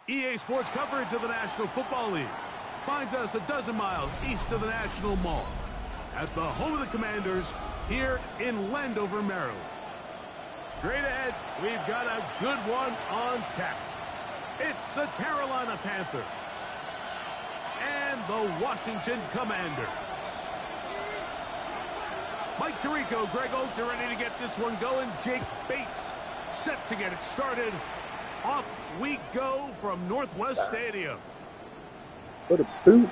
EA Sports coverage of the National Football League finds us a dozen miles east of the National Mall at the home of the Commanders here in Landover, Maryland. Straight ahead, we've got a good one on tap. It's the Carolina Panthers and the Washington Commanders. Mike Tirico, Greg Oates are ready to get this one going. Jake Bates set to get it started. Off we go from Northwest Stadium. What a boot.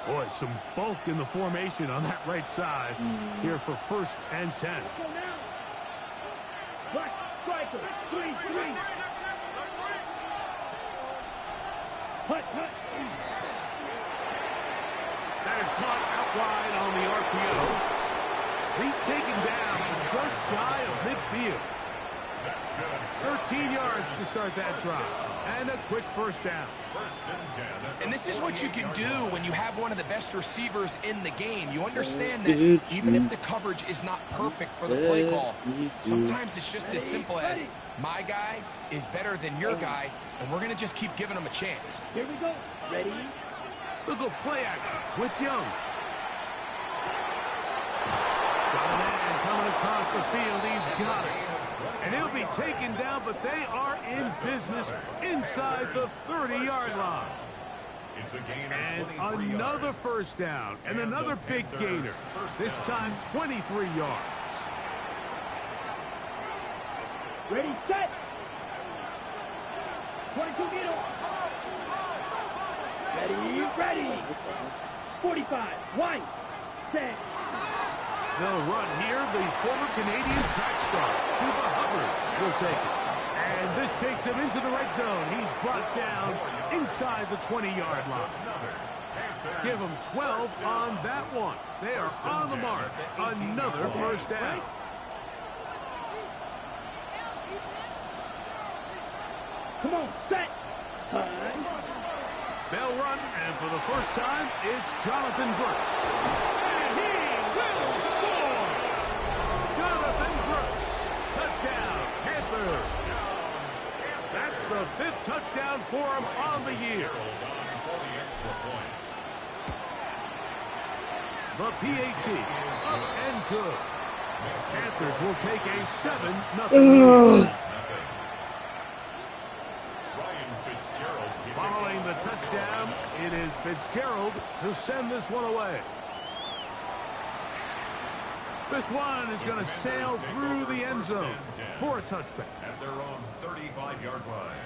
Boy, some bulk in the formation on that right side. Here for 1st and 10. Striker, 3-3. Hut. That is caught out wide on the RPO. He's taken down just shy of midfield. 13 yards to start that drive. And a quick 1st down. And this is what you can do when you have one of the best receivers in the game. You understand that even if the coverage is not perfect for the play call, sometimes it's just as simple as my guy is better than your guy, and we're going to just keep giving him a chance. Here we go. Ready, Look at play action with Young. Got a man coming across the field. He's got it. And he'll be taken down, but they are in business inside the 30-yard line. And another first down and another big gainer. This time 23 yards. Ready, set. 22 middle. Ready. 45, wide, set. They'll run here. The former Canadian track star, Chuba Hubbard, will take it. And this takes him into the red zone. He's brought down inside the 20-yard line. Give him 12 on that one. They are on the march. Another first down. Come on, set. Time. They'll run, and for the first time, it's Jonathan Brooks. And he will score! Jonathan Brooks. Touchdown, Panthers. That's the 5th touchdown for him on the year. The PAT, up and good. Panthers will take a 7-0 lead. Following the touchdown, it is Fitzgerald to send this one away. This one is going to sail through the end zone for a touchback. At their own 35-yard line.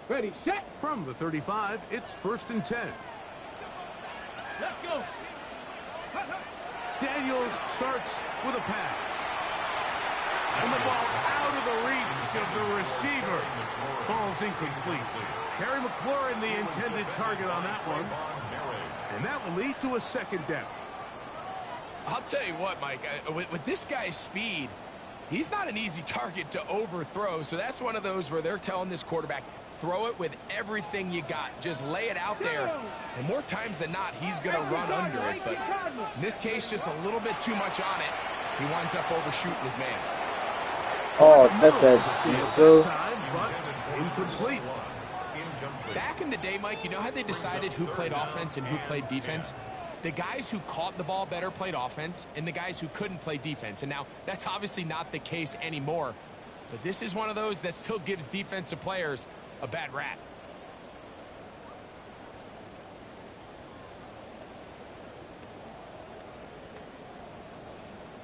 Ready, set. From the 35, it's 1st and 10. Let's go. Daniels starts with a pass. And the ball out of the reach of the receiver. Falls incomplete. Terry McLaurin, the intended target on that one. And that will lead to a 2nd down. I'll tell you what, Mike, with this guy's speed, he's not an easy target to overthrow. So that's one of those where they're telling this quarterback, throw it with everything you got. Just lay it out there. And more times than not, he's going to run under it. But in this case, just a little bit too much on it. He winds up overshooting his man. Oh, that's it. Incomplete. Back in the day, Mike, you know how they decided who played offense and who played defense? The guys who caught the ball better played offense, and the guys who couldn't play defense. And now, that's obviously not the case anymore. But this is one of those that still gives defensive players a bad rap.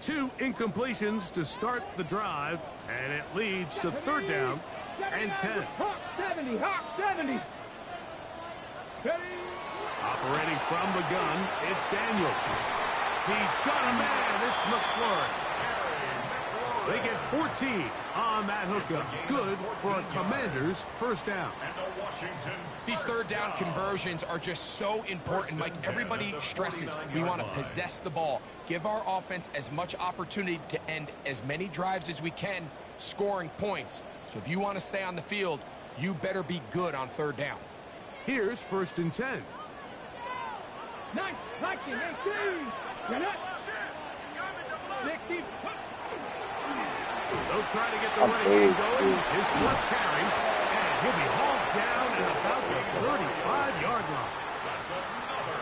Two incompletions to start the drive, and it leads to 3rd down and 10. Hawk 70, Hawk 70. Steady. Operating from the gun, it's Daniels. He's got a man. It's McLaurin. They get 14 on that hookup. Good for a Commanders' 1st down. These 3rd down conversions are just so important, Mike. Everybody stresses we want to possess the ball, give our offense as much opportunity to end as many drives as we can, scoring points. So if you want to stay on the field, you better be good on 3rd down. Here's 1st and 10. Nice, 19, 18. You're not. 60. They'll try to get the running game going. His 4th carry, and he'll be hauled down at about the 35-yard line.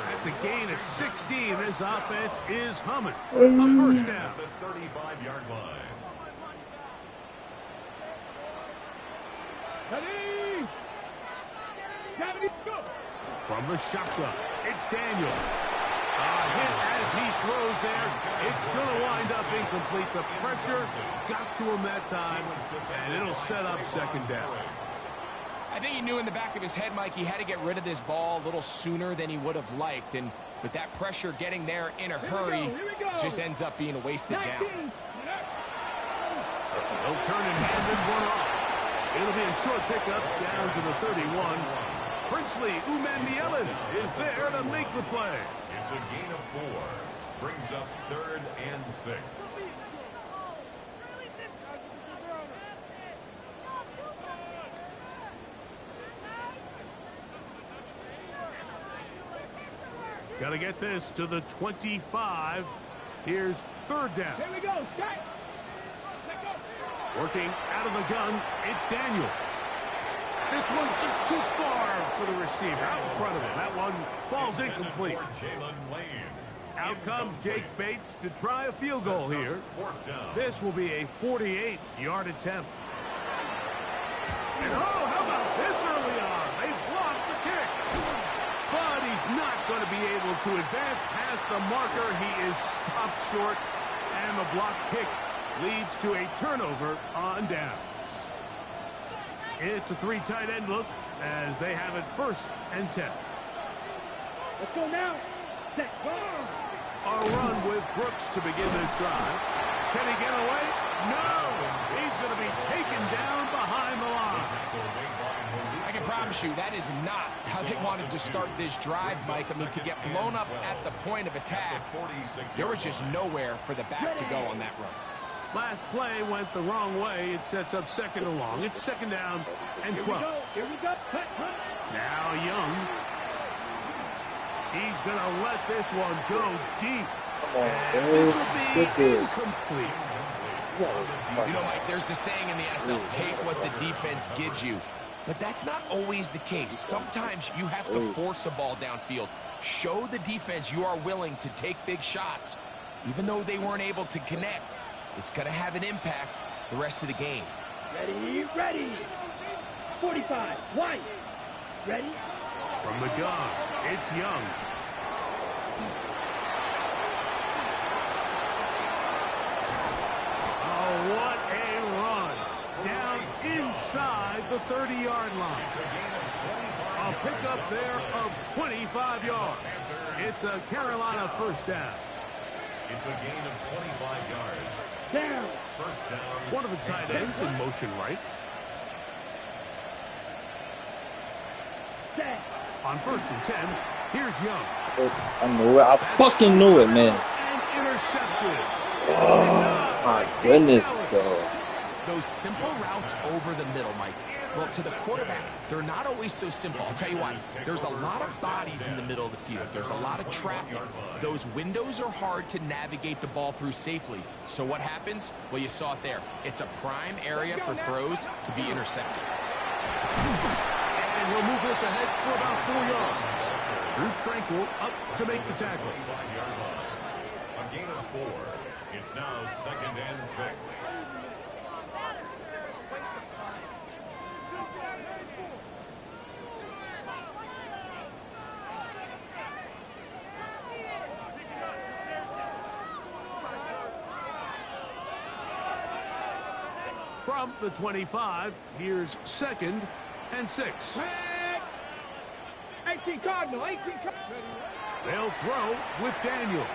That's a gain of 16. This offense is humming. A 1st down. The 35-yard line. Ready. 70, go. From the shotgun, it's Daniel. Hit as he throws there. It's going to wind up incomplete. The pressure got to him that time, and it'll set up 2nd down. I think he knew in the back of his head, Mike, he had to get rid of this ball a little sooner than he would have liked. And with that pressure getting there in a hurry, it just ends up being a wasted down. They'll turn and hand this one off. It'll be a short pickup down to the 31. Princely Umanmielen is there to make the play. It's a gain of 4. Brings up 3rd and 6. Got to get this to the 25. Here's third down. Here we go. Strike. Let go. Working out of the gun, it's Daniel. This one just too far for the receiver. Out in front of him. That one falls incomplete. Out comes Jake Bates to try a field goal here. This will be a 48-yard attempt. And oh, how about this early on? They blocked the kick. But he's not going to be able to advance past the marker. He is stopped short. And the block kick leads to a turnover on downs. It's a 3 tight end look as they have it 1st and 10. Let's go now. Set. Go. A run with Brooks to begin this drive. Can he get away? No! He's going to be taken down behind the line. I can promise you that is not how they wanted to start this drive, Mike. I mean, to get blown up at the point of attack, there was just nowhere for the back to go on that run. Last play went the wrong way. It sets up 2nd and long. It's 2nd down and 12. Here we go. Cut. Now Young. He's going to let this one go deep. And this will be incomplete. You know, Mike, there's the saying in the NFL, take what the defense gives you. But that's not always the case. Sometimes you have to force a ball downfield. Show the defense you are willing to take big shots. Even though they weren't able to connect, it's going to have an impact the rest of the game. Ready. 45. White. Ready. From the gun, it's Young. Oh, what a run. Down inside the 30-yard line. A pickup there of 25 yards. It's a Carolina 1st down. It's a gain of 25 yards. Down. 1st down. One of the tight ends in motion right. Set. On 1st and 10, here's Young. I knew it. I fucking knew it, man. And intercepted. Oh, my goodness, bro. Those simple routes over the middle, Mike. Well, to the quarterback, they're not always so simple. I'll tell you why. There's a lot of bodies in the middle of the field. There's a lot of traffic. Those windows are hard to navigate the ball through safely. So what happens? Well, you saw it there. It's a prime area for throws to be intercepted. And he'll move this ahead for about 4 yards. Drew Tranquil up to make the tackle. A gain of 4. It's now 2nd and 6. From the 25, here's 2nd and 6. 18 Cardinal. 18 Cardinal. They'll throw with Daniel.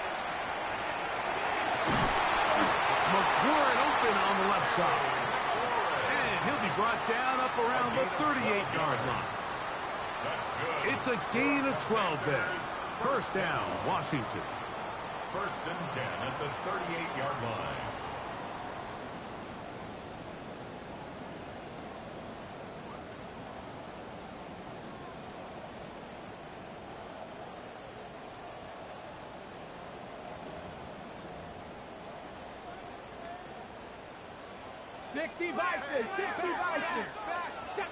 McLaurin open on the left side. And he'll be brought down up around the 38-yard line. That's good. It's a gain of 12 there. 1st down, Washington. 1st and 10 at the 38-yard line. Sixty Bison.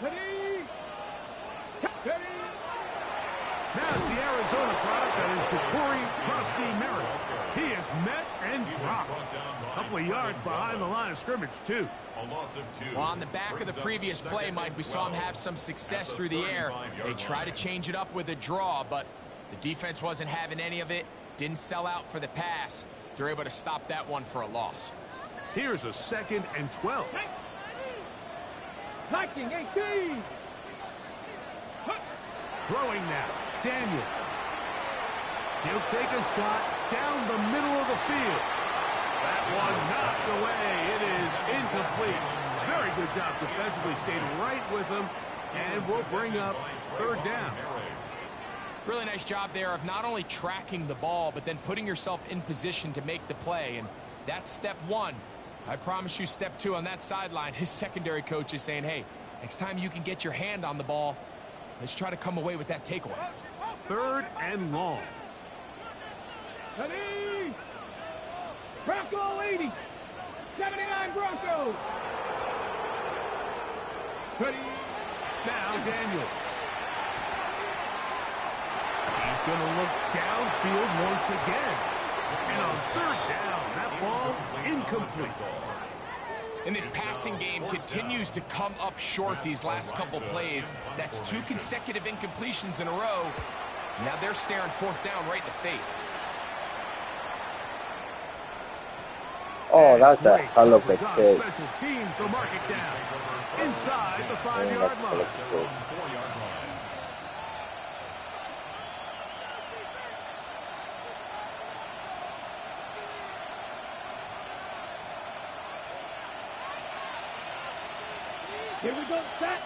Ready. Now it's the Arizona product that is Corey Krusty Merritt. He is met and dropped. A couple of yards behind the line of scrimmage, too. A loss of 2. Well, on the back of the previous play, Mike, we saw him have some success through the air. They tried to change it up with a draw, but the defense wasn't having any of it. Didn't sell out for the pass. They're able to stop that one for a loss. Here's a 2nd and 12. Liking 18. Throwing now, Daniel. He'll take a shot down the middle of the field. That one knocked away. It is incomplete. Very good job defensively. Stayed right with him. And we'll bring up 3rd down. Really nice job there of not only tracking the ball, but then putting yourself in position to make the play. And that's step 1. I promise you step 2 on that sideline. His secondary coach is saying, hey, next time you can get your hand on the ball, let's try to come away with that takeaway. 3rd and long. Ready? Bronco 80. 79 Bronco. Ready? Now Daniels. He's going to look downfield once again. And on third down, that ball incomplete. And this passing game continues to come up short these last couple plays. That's 2 consecutive incompletions in a row. Now they're staring fourth down right in the face. Oh, that's a hell of a Great kick. special teams, they'll mark it down. Inside the 5-yard line. Here we go. Set.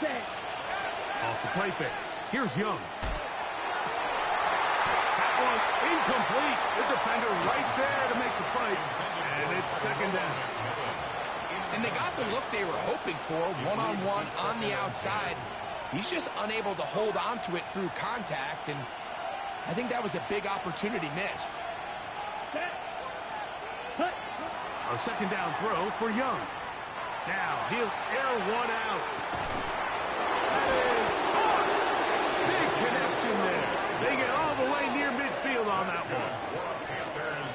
Set. Off the play fake. Here's Young. That one incomplete. The defender right there to make the play. And it's second down. And they got the look they were hoping for, one-on-one on the outside. He's just unable to hold on to it through contact, and I think that was a big opportunity missed. Set. Cut. A second down throw for Young. Now he'll air one out. That is caught. Big connection there. They get all the way near midfield on that one.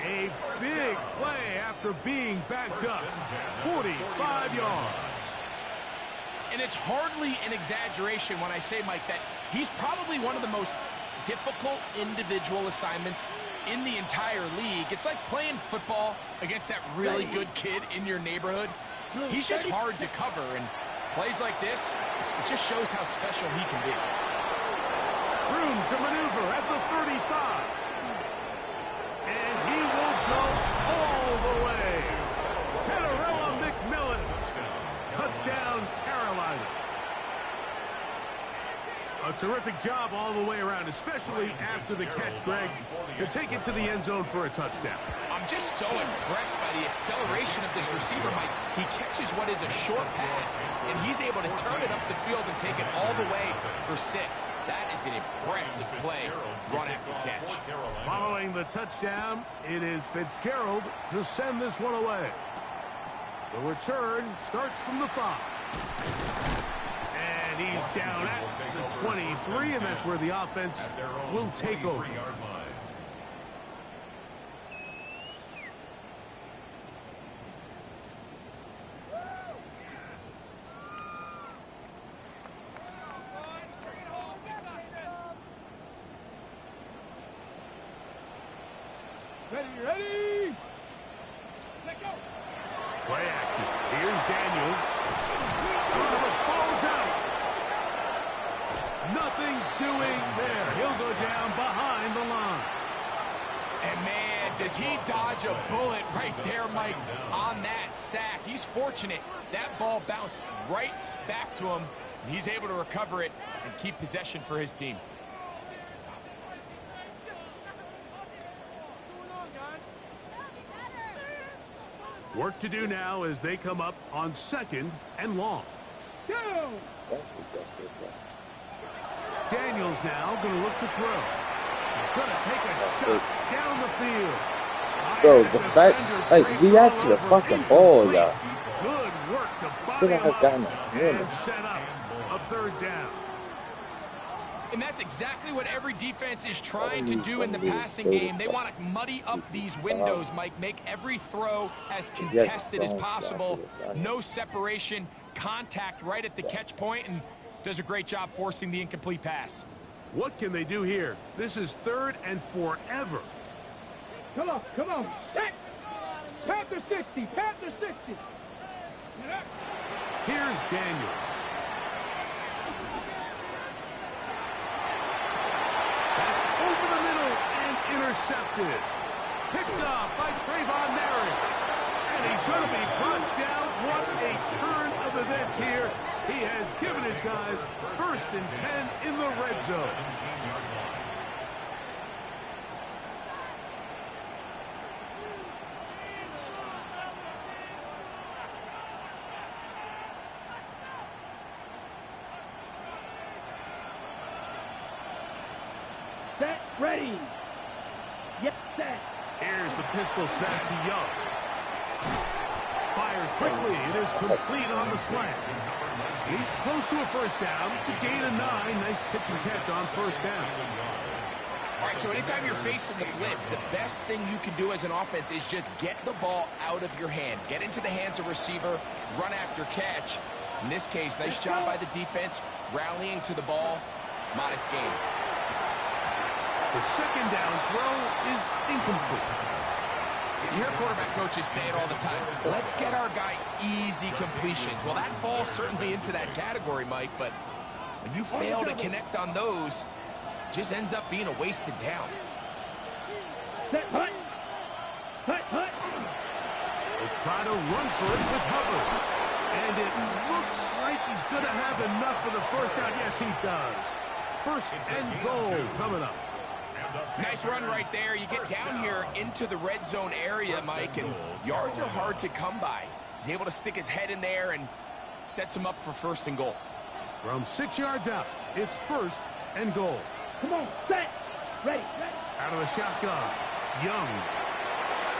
A big play after being backed up. 45 yards. And it's hardly an exaggeration when I say, Mike, that he's probably one of the most difficult individual assignments in the entire league. It's like playing football against that really good kid in your neighborhood. He's just hard to cover, and plays like this, it just shows how special he can be. Room to maneuver at the 35. And he will go all the way. Tenerella McMillan. Touchdown, Carolina. A terrific job all the way around, especially after the catch, Greg, to take it to the end zone for a touchdown. I'm just so impressed by the acceleration of this receiver, Mike. He catches what is a short pass, and he's able to turn it up the field and take it all the way for 6. That is an impressive play, run after catch. Following the touchdown, it is Fitzgerald to send this one away. The return starts from the 5. And he's down at the 23, and that's where the offense will take over. Ready? Let go. Play action. Here's Daniels. Ball's out. Nothing doing there. He'll go down behind the line. And, man, does he dodge a bullet right there, Mike, on that sack. He's fortunate. That ball bounced right back to him. And he's able to recover it and keep possession for his team. Work to do now as they come up on 2nd and long. Go. Daniels now going to look to throw. He's going to take a shot down the field. Bro, the side, like, react to the fucking ball, yeah. Good work to Should body I have gotten and it? set up a 3rd down. And that's exactly what every defense is trying to do in the passing game. They want to muddy up these windows, Mike, make every throw as contested as possible. No separation, contact right at the catch point, and does a great job forcing the incomplete pass. What can they do here? This is 3rd and forever. Come on. Set. Panther 60. Panther 60. Here's Daniels. That's over the middle and intercepted. Picked off by Trayvon Merritt. And he's going to be brought down. What a turn of events here. He has given his guys 1st and 10 in the red zone. Set. Ready. Yes, set. Here's the pistol snap to Young. Fires quickly. It is complete on the slant. He's close to a first down. It's a gain of 9. Nice pitch and catch on first down. All right, so anytime you're facing the blitz, the best thing you can do as an offense is just get the ball out of your hand. Get into the hands of receiver, run after catch. In this case, nice job by the defense, rallying to the ball. Modest gain. The second down throw is incomplete. You hear quarterback coaches say it all the time. Let's get our guy easy completions. Well, that falls certainly into that category, Mike, but when you fail to connect on those, it just ends up being a wasted down. Set, hut. Hut, hut. They'll try to run for it with Hubbard. And it looks like he's going to have enough for the first down. Yes, he does. First and goal coming up. Nice run right there. You get down here into the red zone area, Mike, and yards are hard to come by. He's able to stick his head in there and sets him up for first and goal. From 6 yards out, it's first and goal. Come on, set. Ready. Out of the shotgun, Young.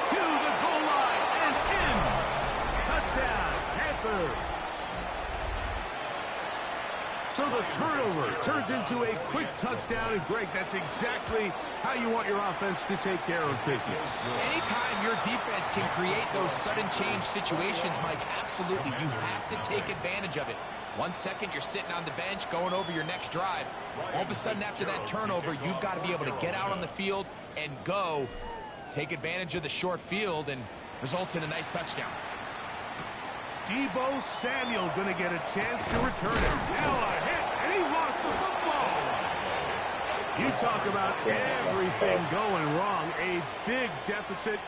To the goal line and in. Touchdown, Panthers. So the turnover turns into a quick touchdown. And, Greg, that's exactly how you want your offense to take care of business. Anytime your defense can create those sudden change situations, Mike, absolutely, you have to take advantage of it. 1 second, you're sitting on the bench going over your next drive. All of a sudden, after that turnover, you've got to be able to get out on the field and go. Take advantage of the short field and results in a nice touchdown. Deebo Samuel going to get a chance to return it. Now a hit, and he lost the football. You talk about everything going wrong. A big deficit.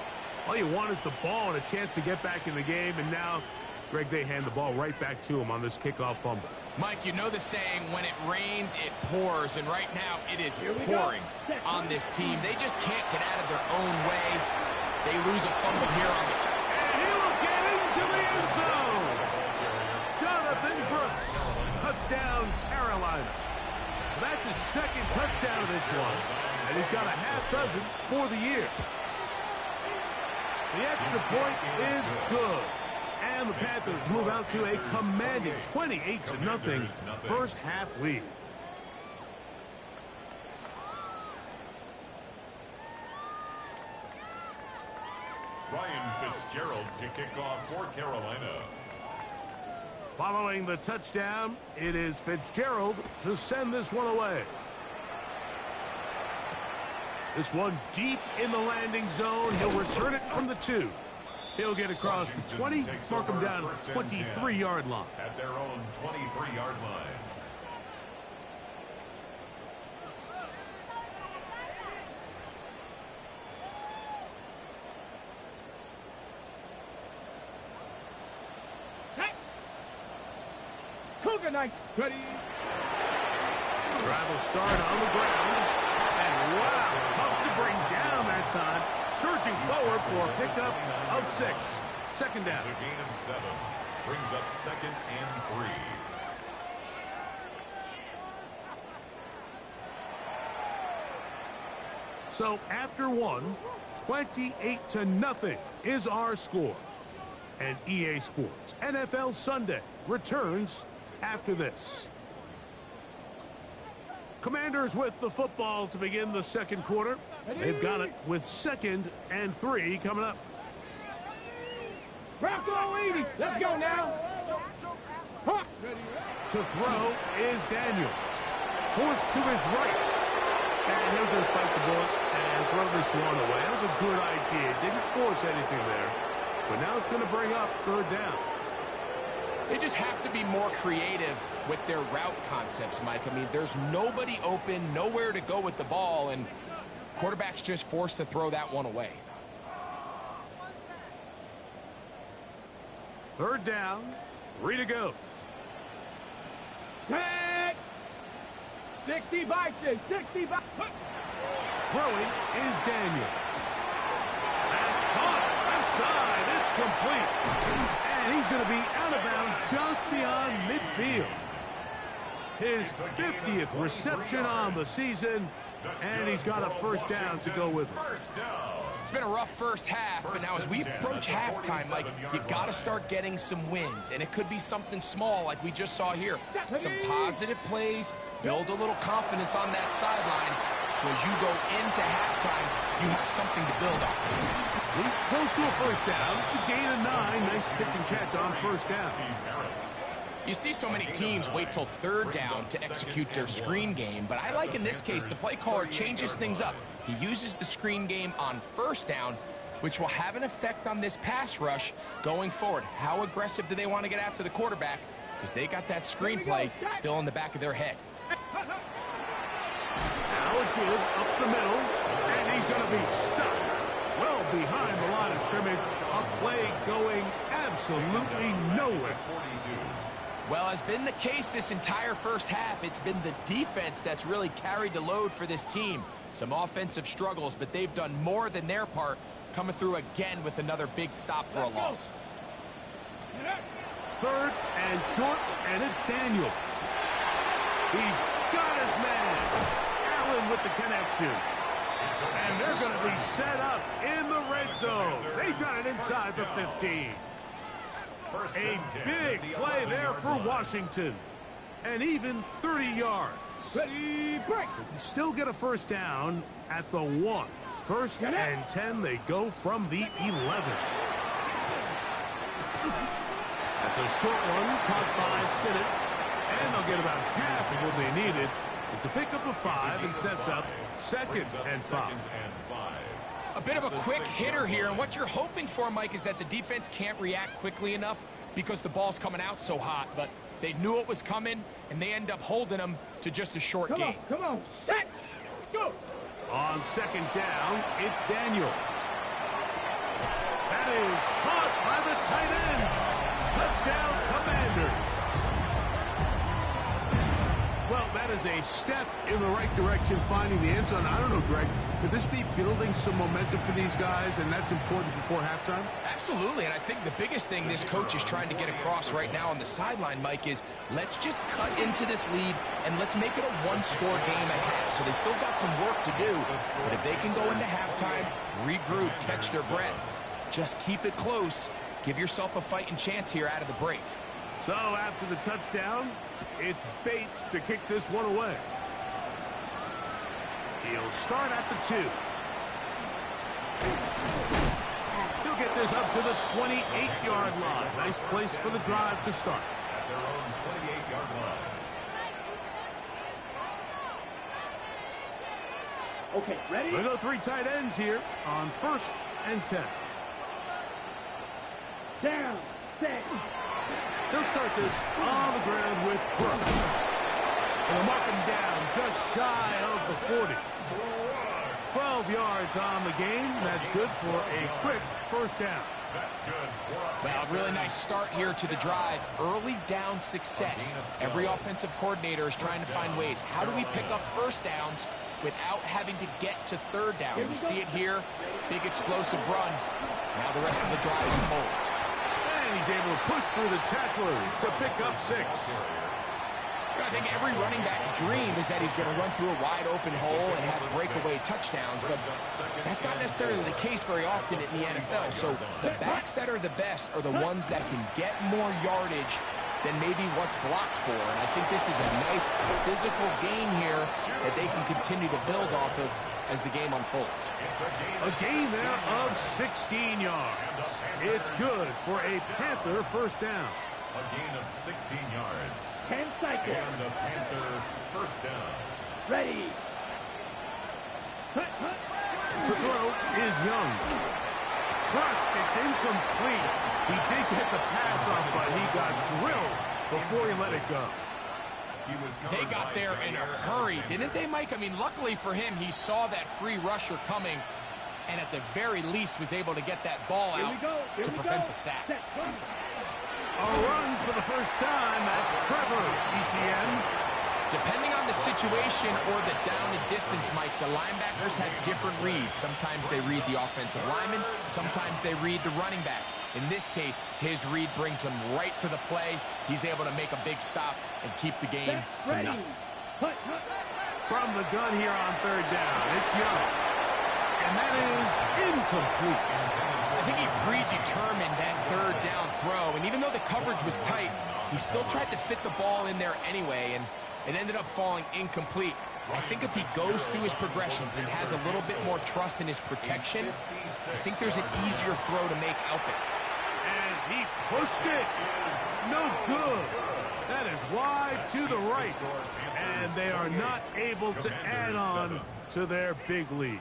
All you want is the ball and a chance to get back in the game, and now, Greg, they hand the ball right back to him on this kickoff fumble. Mike, you know the saying, when it rains, it pours, and right now it is pouring on this team. They just can't get out of their own way. They lose a fumble here on the... And he will get into the end zone. Jonathan Brooks, touchdown, Carolina. So that's his second touchdown of this one, and he's got a half dozen for the year. The extra point is good. And the Panthers move out to a commanding 28-0 first half lead. Ryan Fitzgerald to kick off for Carolina. Following the touchdown, it is Fitzgerald to send this one away. This one deep in the landing zone. He'll return it from the 2. He'll get across the 20, mark him down at the 23-yard line. At their own 23-yard line. Cougar nice. Ready. Drive will start on the ground. And wow, tough to bring down that time. Surging forward for a pickup of 6. Second down. It's a gain of 7. Brings up 2nd and 3. So after one, 28-0 is our score. And EA Sports NFL Sunday returns after this. Commanders with the football to begin the second quarter. They've got it with 2nd and 3 coming up. Rocco 80. Let's go now. Huh. To throw is Daniels. Forced to his right. And he'll just bite the bullet and throw this one away. That was a good idea. Didn't force anything there. But now it's going to bring up 3rd down. They just have to be more creative with their route concepts, Mike. I mean, there's nobody open, nowhere to go with the ball, and quarterback's just forced to throw that one away. 3rd down, 3 to go. Tag. 60 Bison. 60 Bison. Throwing is Daniels. That's caught. Outside. It's complete. And he's going to be out of bounds just beyond midfield. His 50th reception on the season, And he's got a first down to go with it. It's been a rough first half, but now as we approach halftime, Mike, you got to start getting some wins. And it could be something small like we just saw here. Some positive plays, build a little confidence on that sideline. So as you go into halftime, you have something to build on. He's close to a first down. A gain of 9. Nice pitch and catch on first down. You see so many teams wait till third down to execute their screen game, but I like in this case the play caller changes things up. He uses the screen game on first down, which will have an effect on this pass rush going forward. How aggressive do they want to get after the quarterback? Because they got that screenplay still in the back of their head. Now it gives up the middle, and he's going to be stuck well behind the line of scrimmage. A play going absolutely nowhere. Well, has been the case this entire first half. It's been the defense that's really carried the load for this team. Some offensive struggles, but they've done more than their part, coming through again with another big stop for a loss. Third and short, and it's Daniels. He's got his man. Allen with the connection. And they're going to be set up in the red zone. They've got it inside the 15. A big play there for Washington. And even 30 yards. Ready, break. They can still get a first down at the 1. First and 10, they go from the 11. That's a short one caught by Sinnott. And they'll get about half of what they needed. It's a pickup of 5 and sets up second and 5. A bit of a quick hitter here, and what you're hoping for, Mike, is that the defense can't react quickly enough because the ball's coming out so hot, but they knew it was coming, and they end up holding them to just a short gain. Come on, set, go! On second down, it's Daniels. That is caught by the tight end. Touchdown, Commanders. Well, that is a step in the right direction, finding the end zone. I don't know, Greg, could this be building some momentum for these guys, and that's important before halftime? Absolutely, and I think the biggest thing this coach is trying to get across right now on the sideline, Mike, is let's just cut into this lead, and let's make it a one-score game at half. So they still got some work to do, but if they can go into halftime, regroup, catch their breath, just keep it close, give yourself a fighting chance here out of the break. So after the touchdown, it's Bates to kick this one away. He'll start at the 2. He'll get this up to the 28-yard line. Nice place for the drive to start. At their own 28-yard line. Okay, ready? We go 3 tight ends here on first and 10. Down, set. He'll start this on the ground with Brooks. And they'll mark him down just shy of the 40. 12 yards on the game. That's good for a quick first down. That's good. Well, really nice start here to the drive. Early down success. Every offensive coordinator is trying to find ways. How do we pick up first downs without having to get to third down? We see it here. Big explosive run. Now the rest of the drive unfolds. And he's able to push through the tacklers to pick up 6. I think every running back's dream is that he's going to run through a wide open hole and have breakaway touchdowns, but that's not necessarily the case very often in the NFL. So the backs that are the best are the ones that can get more yardage than maybe what's blocked for. And I think this is a nice physical gain here that they can continue to build off of as the game unfolds. A gain there of 16 yards. It's good for a Panther first down. A gain of 16 yards. 10 seconds. And the Panther first down. Ready. To throw is Young. Thrust, it's incomplete. He did get the pass off, but he got drilled before he let it go. They got there in a hurry, didn't they, Mike? I mean, luckily for him, he saw that free rusher coming, and at the very least was able to get that ball out to prevent the sack. A run for the first time. That's Trevor Etienne. Depending on the situation or the down and distance, Mike, the linebackers have different reads. Sometimes they read the offensive lineman. Sometimes they read the running back. In this case, his read brings him right to the play. He's able to make a big stop and keep the game to nothing. from the gun here on third down. It's Young. And that is incomplete. I think he predetermined that third down throw, and even though the coverage was tight, he still tried to fit the ball in there anyway, and it ended up falling incomplete. I think if he goes through his progressions and has a little bit more trust in his protection, I think there's an easier throw to make out there. And he pushed it. No good. That is wide to the right. And they are not able to add on to their big lead.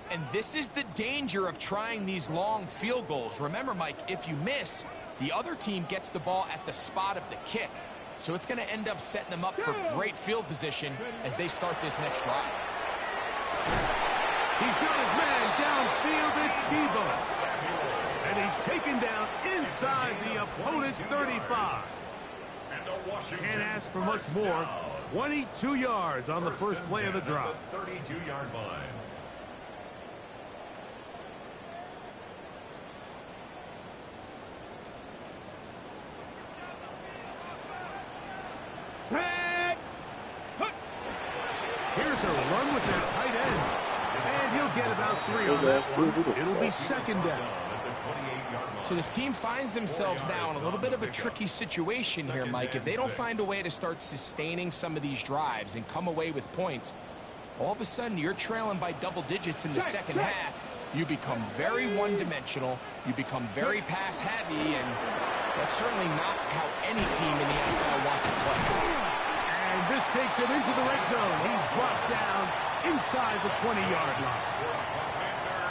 And this is the danger of trying these long field goals. Remember, Mike, if you miss, the other team gets the ball at the spot of the kick. So it's going to end up setting them up for great field position as they start this next drive. He's got his man downfield. It's Debo. And he's taken down inside the opponent's 35. Can't ask for much more. 22 yards on the first play of the drive. 32-yard line. Here's a run with their tight end. And he'll get about 3 on that one. It'll be second down. So this team finds themselves now in a little bit of a tricky situation here, Mike. If they don't find a way to start sustaining some of these drives and come away with points, all of a sudden you're trailing by double digits in the second half. You become very one-dimensional. You become very pass-heavy, and that's certainly not how any team in the NFL wants to play. And this takes him into the red zone. He's brought down inside the 20-yard line.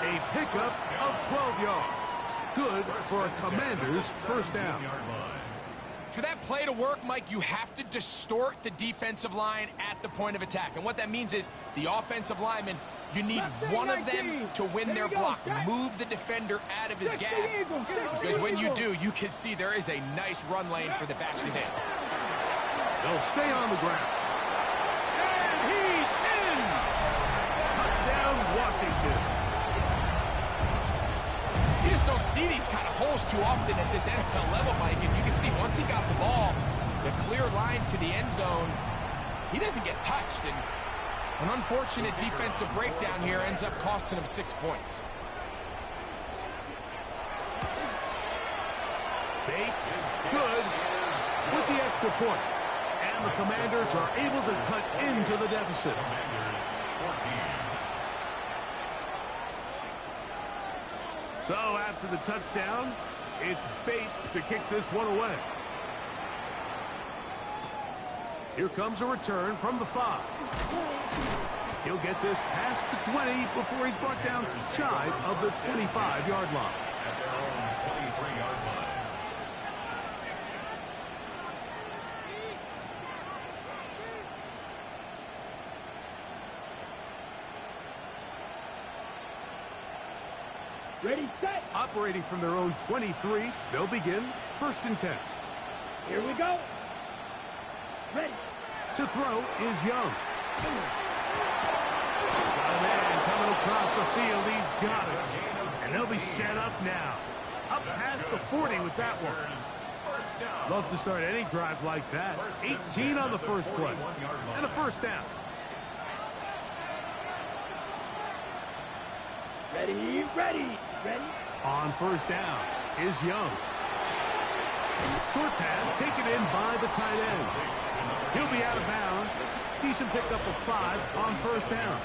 A pickup of 12 yards. Good for a Commander's first down. For that play to work, Mike, you have to distort the defensive line at the point of attack. And what that means is the offensive lineman, you need one of them to win their block. Move the defender out of his gap. Because when you do, you can see there is a nice run lane for the back to hit. They'll stay on the ground. And he's in! Touchdown, Washington. You just don't see these kind of holes too often at this NFL level, Mike. And you can see once he got the ball, the clear line to the end zone, he doesn't get touched. And an unfortunate defensive breakdown here ends up costing him 6 points. Bates, good, with the extra point. And the Commanders are able to cut into the deficit. Commanders 14. So after the touchdown, it's Bates to kick this one away. Here comes a return from the 5. He'll get this past the 20 before he's brought down shy of the 25-yard line. At their own 23-yard line. Ready, set. Operating from their own 23, they'll begin 1st and 10. Here we go. Ready. To throw is Young. Got a man coming across the field. He's got it. And they'll be set up now. Up past the 40 with that one. Love to start any drive like that. 18 on the first play. And a first down. Ready, ready, ready. On first down is Young. Short pass taken in by the tight end. He'll be out of bounds. Decent pickup of 5 on first down.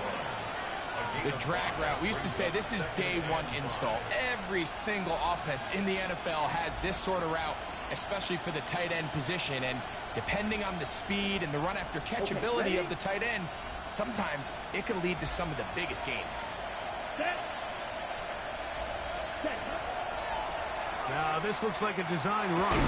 The drag route, we used to say this is day one install. Every single offense in the NFL has this sort of route, especially for the tight end position. And depending on the speed and the run after catch ability of the tight end, sometimes it can lead to some of the biggest gains. Set. Set. Now this looks like a design run.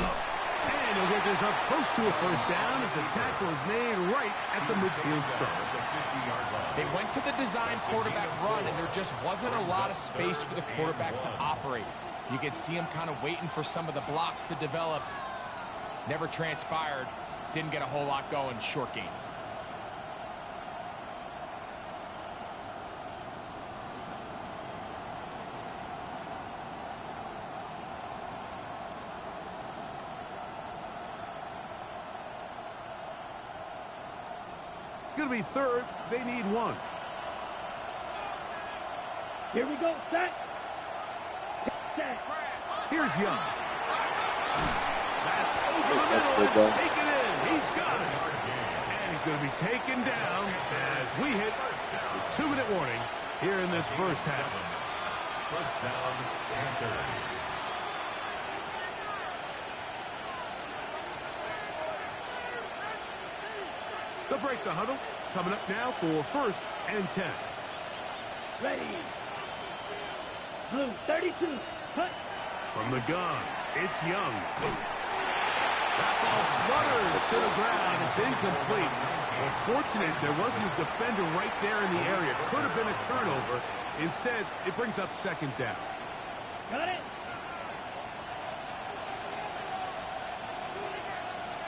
And he'll get this up close to a first down as the tackle is made right at the midfield stripe. They went to the design quarterback run, and there just wasn't a lot of space for the quarterback to operate. You could see him kind of waiting for some of the blocks to develop. Never transpired. Didn't get a whole lot going. Short game. It's going to be third. They need one. Here we go. Set. Set. Here's Young. That's over the middle and taken in. He's got it. And he's going to be taken down as we hit the 2-minute warning here in this first half. First down, Panthers. They'll break the huddle. Coming up now for 1st and 10. Ready. Blue 32. Cut. From the gun, it's Young. That ball flutters to the ground. It's incomplete. Well, fortunate there wasn't a defender right there in the area. Could have been a turnover. Instead, it brings up 2nd down. Got it.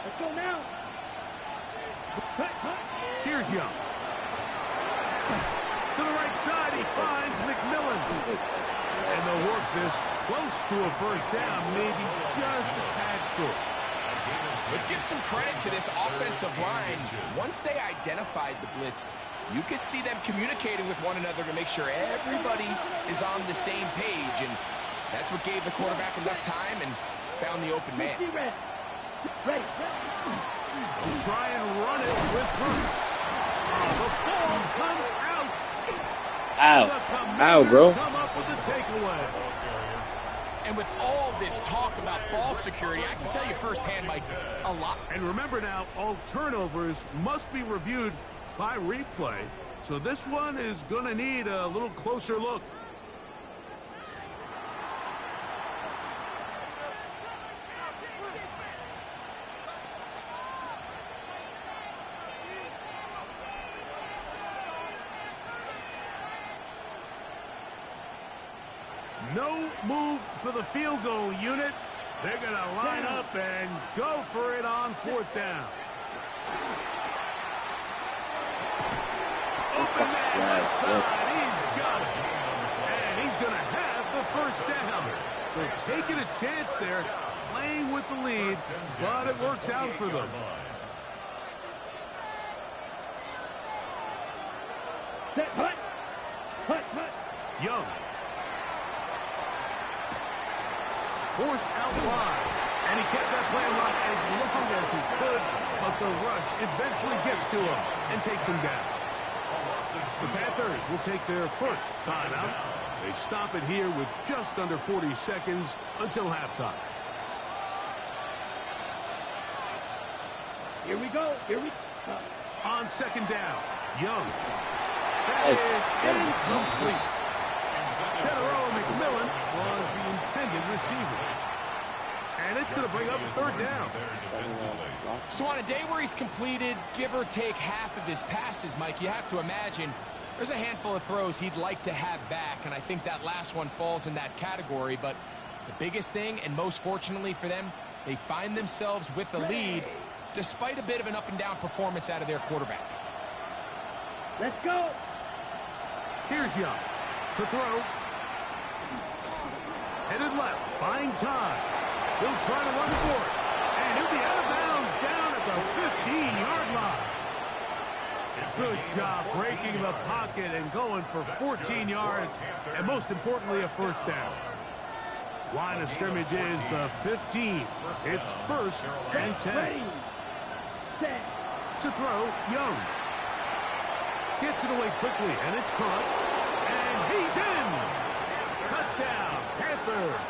Let's go now. Cut, cut. Here's Young. To the right side, he finds McMillan. And they'll work this close to a 1st down, maybe just a tad short. Let's give some credit to this offensive line. Once they identified the blitz, you could see them communicating with one another to make sure everybody is on the same page. And that's what gave the quarterback enough time and found the open man. Ready. We'll try and run it with Bruce. The ball comes out. Ow. Ow, bro. Come up with the takeaway. And with all this talk about ball security, I can tell you firsthand, Mike, a lot. And remember now, all turnovers must be reviewed by replay. So this one is going to need a little closer look. No move for the field goal unit. They're going to line up and go for it on 4th down. Open man left side. He's got it. And he's going to have the 1st down. So taking a chance there, playing with the lead, but it works out for them. Set. Cut. Cut. Cut. Young. Forced out wide. And he kept that play alive as long as he could, but the rush eventually gets to him and takes him down. The Panthers will take their 1st timeout. They stop it here with just under 40 seconds until halftime. Here we go. On 2nd down, Young. That is incomplete. Tedero McMillan was the intended receiver. And it's going to bring up 3rd down. So on a day where he's completed, give or take half of his passes, Mike, you have to imagine there's a handful of throws he'd like to have back, and I think that last one falls in that category. But the biggest thing, and most fortunately for them, they find themselves with a lead despite a bit of an up-and-down performance out of their quarterback. Let's go. Here's Young to throw. Headed left, buying time. He'll try to run for it. And he'll be out of bounds down at the 15-yard line. Good job breaking the pocket and going for 14 yards, and most importantly, a 1st down. Line of scrimmage is the 15. It's 1st and 10. Ready. Set. To throw, Young. Gets it away quickly, and it's caught. And he's in. Touchdown, Panthers.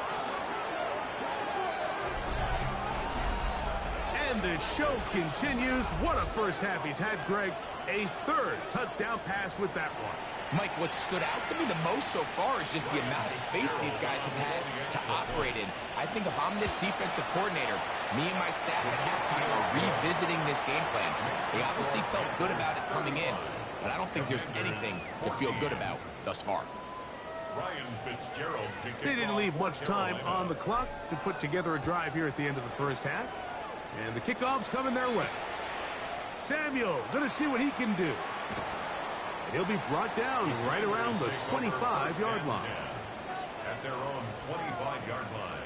And the show continues. What a first half he's had, Greg. A 3rd touchdown pass with that one. Mike, what stood out to me the most so far is just the amount of space these guys have had to operate in. I think if I'm this defensive coordinator, me and my staff at halftime are revisiting this game plan. They obviously felt good about it coming in, but I don't think there's anything to feel good about thus far. They didn't leave much time on the clock to put together a drive here at the end of the first half. And the kickoff's coming their way. Samuel going to see what he can do. He'll be brought down right around the 25-yard line. At their own 25-yard line.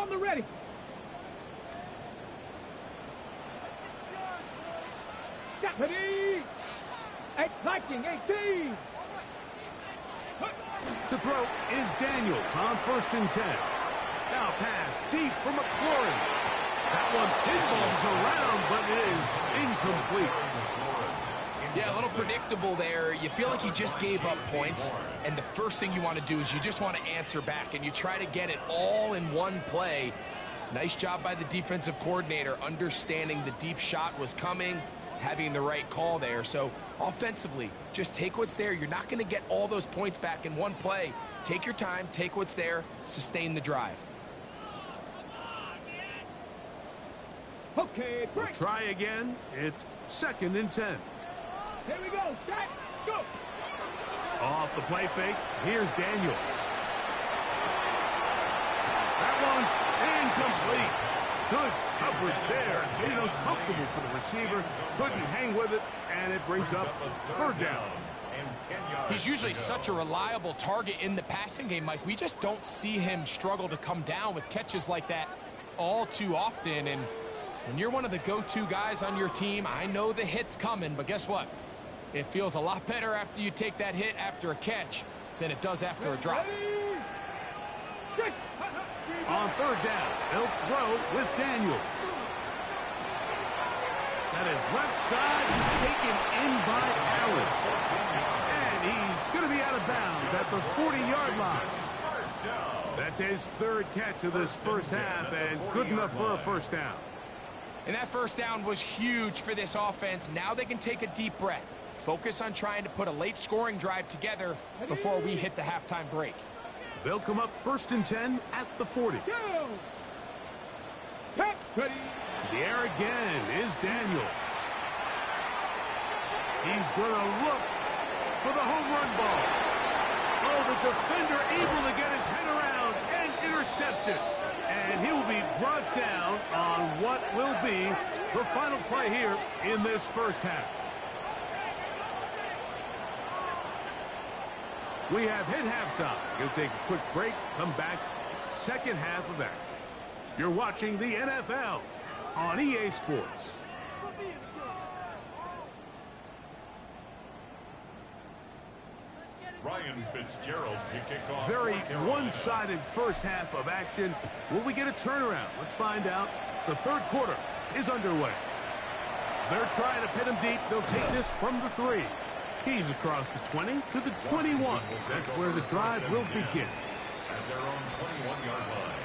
On the ready. Ready. Attacking 18. To throw is Daniels on 1st and 10. Now pass deep for McLaurin. That one pinballs around, but it is incomplete. Yeah, a little predictable there. You feel like you just gave up points, and the first thing you want to do is you just want to answer back, and you try to get it all in one play. Nice job by the defensive coordinator, understanding the deep shot was coming, having the right call there. So offensively, just take what's there. You're not going to get all those points back in one play. Take your time, take what's there, sustain the drive. Okay, break. We'll try again. It's 2nd and 10. Here we go. Set. Scoop. Off the play fake, here's Daniels. That one's incomplete. Good coverage there. Made it uncomfortable for the receiver. Couldn't hang with it, and it brings up 3rd down. He's usually such a reliable target in the passing game, Mike. We just don't see him struggle to come down with catches like that all too often. And when you're one of the go-to guys on your team, I know the hit's coming, but guess what? It feels a lot better after you take that hit after a catch than it does after a drop. On 3rd down, they'll throw with Daniels. That is left side, taken in by Allen. And he's going to be out of bounds at the 40-yard line. That's his 3rd catch of this first half, and good enough for a 1st down. And that 1st down was huge for this offense. Now they can take a deep breath. Focus on trying to put a late scoring drive together before we hit the halftime break. They'll come up 1st and 10 at the 40. Go. Pass. Ready. The air again is Daniels. He's going to look for the home run ball. Oh, the defender able to get his head around and intercept it. And he will be brought down on what will be the final play here in this first half. We have hit halftime. We'll take a quick break, come back, 2nd half of action. You're watching the NFL on EA Sports. Ryan Fitzgerald to kick off. Very one-sided first half of action. Will we get a turnaround? Let's find out. The 3rd quarter is underway. They're trying to pin him deep. They'll take this from the 3. He's across the 20 to the 21. That's where the drive will begin. At their own 21-yard line.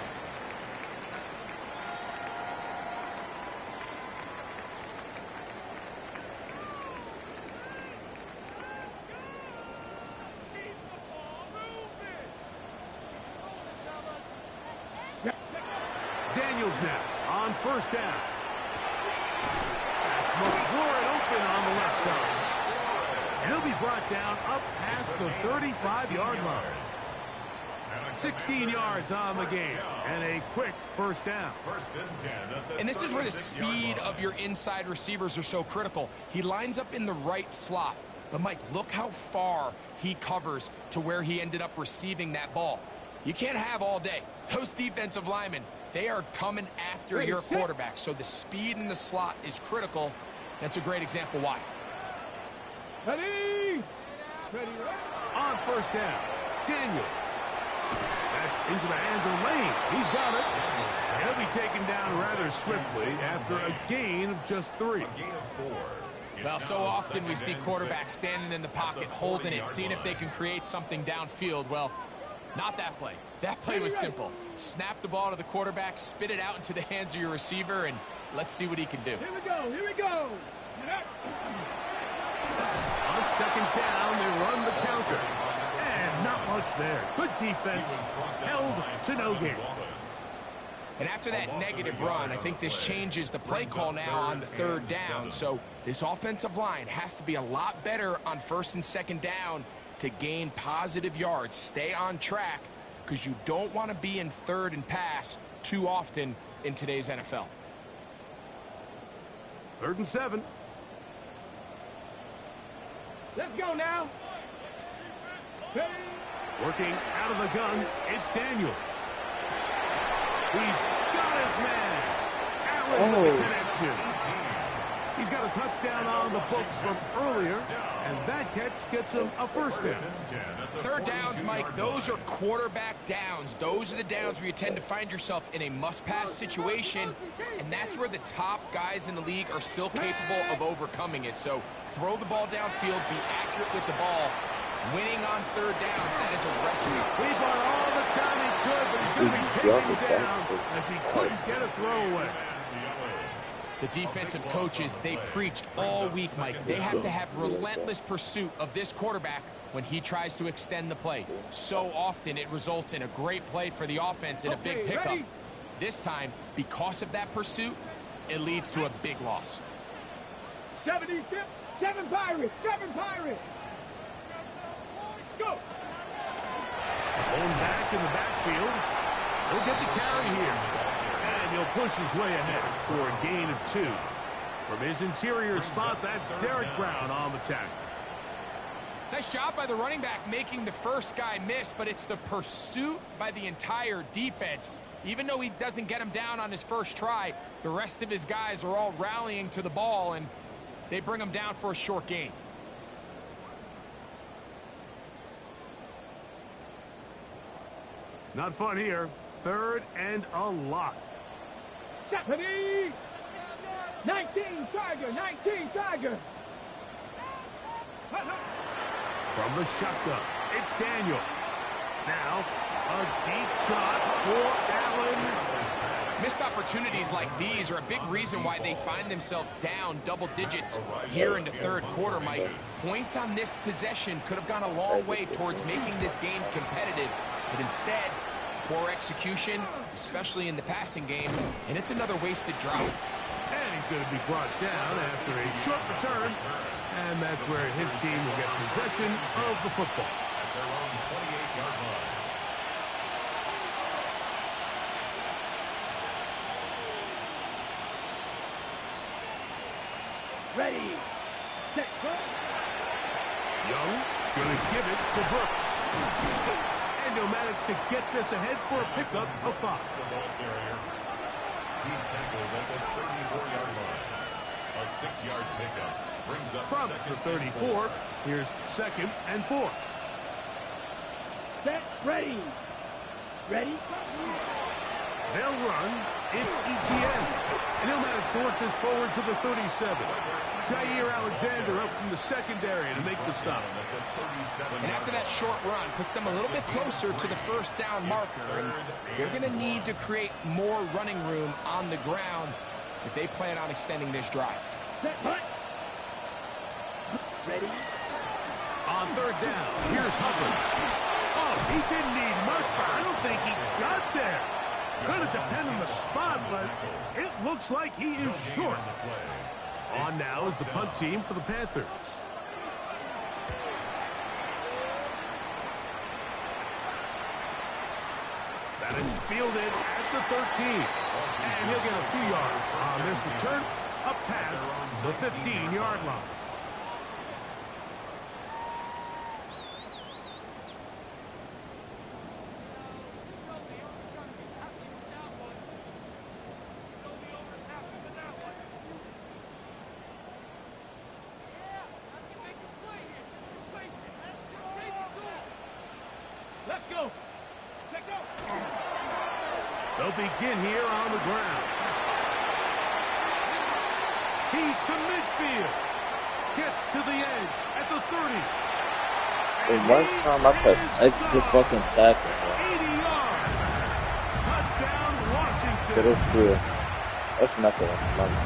Daniels now on 1st down. That's McLaurin open on the left side. And he'll be brought down up past the 35-yard line. 16 yards on the game and a quick 1st down. 1st and 10 at the And this is where the 36-yard line. speed of your inside receivers are so critical. He lines up in the right slot. But, Mike, look how far he covers to where he ended up receiving that ball. You can't have all day. Those defensive linemen, they are coming after your quarterback. So the speed in the slot is critical. That's a great example why. Ready. Ready. On 1st down, Daniels. That's into the hands of Lane. He's got it. And he'll be taken down rather swiftly after a gain of just 3. A gain of 4. Well, so often we see quarterbacks standing in the pocket, holding it, seeing if they can create something downfield. Well, not that play. That play was simple. Snap the ball to the quarterback, spit it out into the hands of your receiver, and let's see what he can do. Here we go. Here we go. On 2nd down, they run the counter. And not much there. Good defense. Held to no gain. And after that negative run, I think this changes the play call now on 3rd down. So this offensive line has to be a lot better on 1st and 2nd down to gain positive yards. Stay on track because you don't want to be in 3rd and pass too often in today's NFL. 3rd and 7. Let's go now. Ready. Working out of the gun, it's Daniels. He's got his man. Allen with the connection. He's got a touchdown on the books from earlier, and that catch gets him a first down. Third downs, Mike, those are quarterback downs. Those are the downs where you tend to find yourself in a must-pass situation, and that's where the top guys in the league are still capable of overcoming it. So throw the ball downfield, be accurate with the ball. Winning on third downs, that is a recipe. He bought all the time he could, but he's going to be taken down as he couldn't get a throwaway. The defensive coaches, they preached all week, Mike. They have to have relentless pursuit of this quarterback when he tries to extend the play. So often it results in a great play for the offense and a big pickup. This time, because of that pursuit, it leads to a big loss. 70, 7 Pirates, 7 Pirates. Let's go. Going back in the backfield. He'll get the carry here. And he'll push his way ahead for a gain of 2. From his interior spot, that's Derek Brown on the tackle. Nice job by the running back making the first guy miss, but it's the pursuit by the entire defense. Even though he doesn't get him down on his first try, the rest of his guys are all rallying to the ball, and they bring him down for a short gain. Not fun here. Third and a lot. Stephanie! 19 Tiger, 19 Tiger. From the shotgun, it's Daniel. Now, a deep shot for Allen. Missed opportunities like these are a big reason why they find themselves down double digits here in the third quarter, Mike. Points on this possession could have gone a long way towards making this game competitive, but instead, poor execution, especially in the passing game, and it's another wasted drive. And he's going to be brought down after a short return, and that's where his team will get possession of the football. At their own 28-yard line. Ready, set, go. Young going to give it to Brooks. And he'll manage to get this ahead for a pickup of 5. He's tackled at the 34-yard line. A 6-yard pickup brings up From second the 34, here's 2nd and 4. Set, ready. Ready? They'll run. It's ETN. And he'll manage to work this forward to the 37. Jair Alexander up from the secondary to make the stop. And after that short run, puts them a little bit closer to the first down marker. And they're going to need to create more running room on the ground if they plan on extending this drive. Set, punt. Ready? On third down, here's Hubbard. Oh, he didn't need much, but I don't think he got there. Going to depend on the spot, but it looks like he is short. On now is the punt team for the Panthers. That is fielded at the 13. And he'll get a few yards on this return up past the 15-yard line. Let's go. Let's go. They'll begin here on the ground. He's to midfield. Gets to the edge at the 30. And one time I pressed extra fucking tackle. 80 yards. Touchdown, Washington. So that's good. That's not going to money.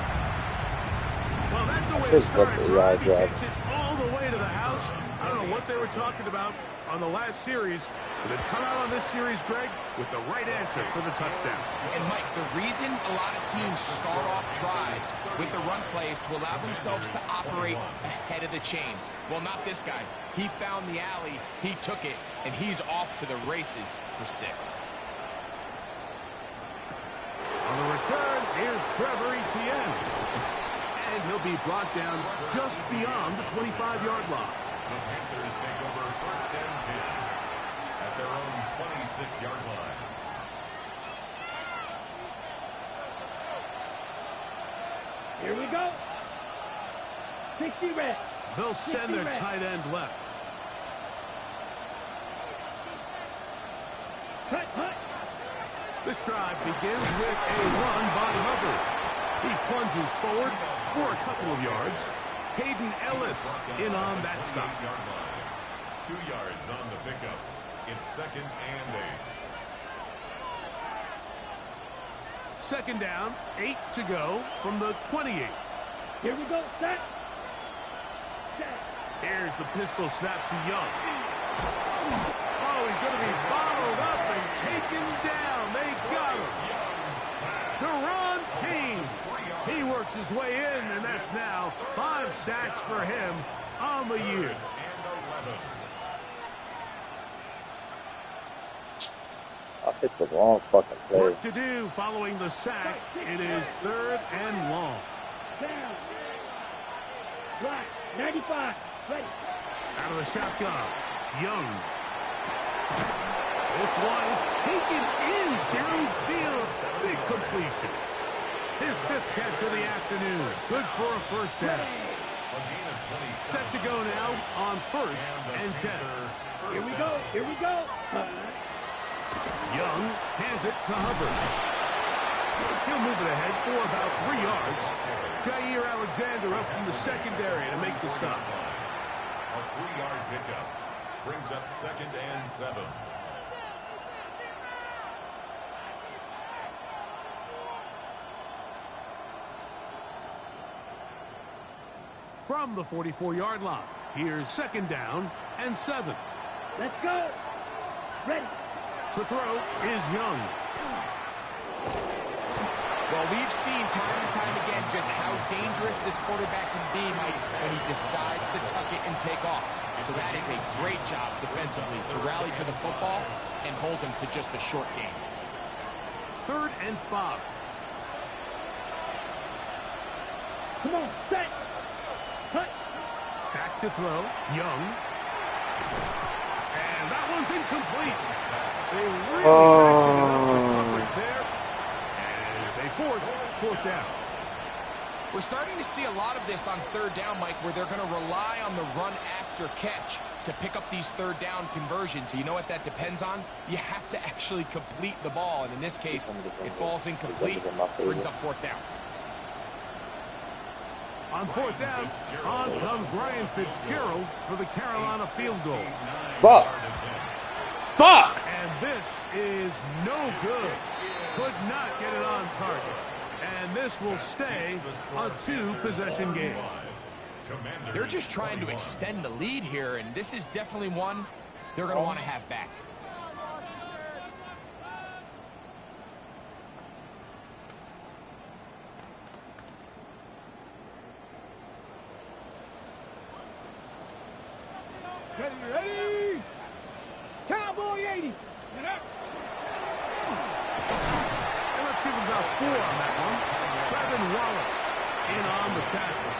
Well, that's a way to start a drive. He drive. takes it all the way to the house. I don't know what they were talking about on the last series, but they've come out on this series, Greg, with the right answer for the touchdown. And, Mike, the reason a lot of teams start off drives with the run plays to allow themselves to operate ahead of the chains. Well, not this guy. He found the alley, he took it, and he's off to the races for 6. On the return, here's Trevor Etienne. And he'll be brought down just beyond the 25-yard line. The Panthers take over first and 10 at their own 26-yard line. Here we go. 60 red. They'll send their tight end left. Cut, cut. This drive begins with a run by Hubbard. He plunges forward for a couple of yards. Hayden Ellis in on that stop. 2 yards on the pickup. It's 2nd and 8. Second down, 8 to go from the 28. Here we go. Set. Set. Here's the pistol snap to Young. Oh, he's going to be bottled up and taken down. They got him. Deron Payne. He works his way in, and that's now 5 sacks for him on the year. I picked the wrong fucking play. Work to do following the sack. It is 3rd and long. Down. Black. 95. Ready. Out of the shotgun. Young. This one is taken in downfield. Big completion. His 5th catch of the afternoon. Good for a first down. Set to go now on 1st and 10. Here we go. Here we go. Young hands it to Hubbard. He'll move it ahead for about 3 yards. Jair Alexander up from the secondary to make the stop. A 3-yard pickup brings up 2nd and 7. From the 44-yard line, here's 2nd down and 7. Let's go. Ready. To throw is Young. Well, we've seen time and time again just how dangerous this quarterback can be, Mike, when he decides to tuck it and take off. So that is a great job defensively to rally to the football and hold him to just a short game. 3rd and 5. Come on. Set. Cut. Back to throw. Young. And that one's incomplete. They really matching it up with coverage there. And they force 4th down. We're starting to see a lot of this on 3rd down, Mike, where they're going to rely on the run after catch to pick up these 3rd down conversions. So you know what that depends on? You have to actually complete the ball. And in this case, it falls incomplete, brings up 4th down. On 4th down, on comes Ryan Fitzgerald for the Carolina field goal. Fuck. Fuck. And this is no good. Could not get it on target. And this will stay a 2-possession game. They're just trying to extend the lead here, and this is definitely one they're going to want to have back. Ready, ready. Cowboy 80. And let's give him about 4 on that one. Trevin Wallace in on the tackle.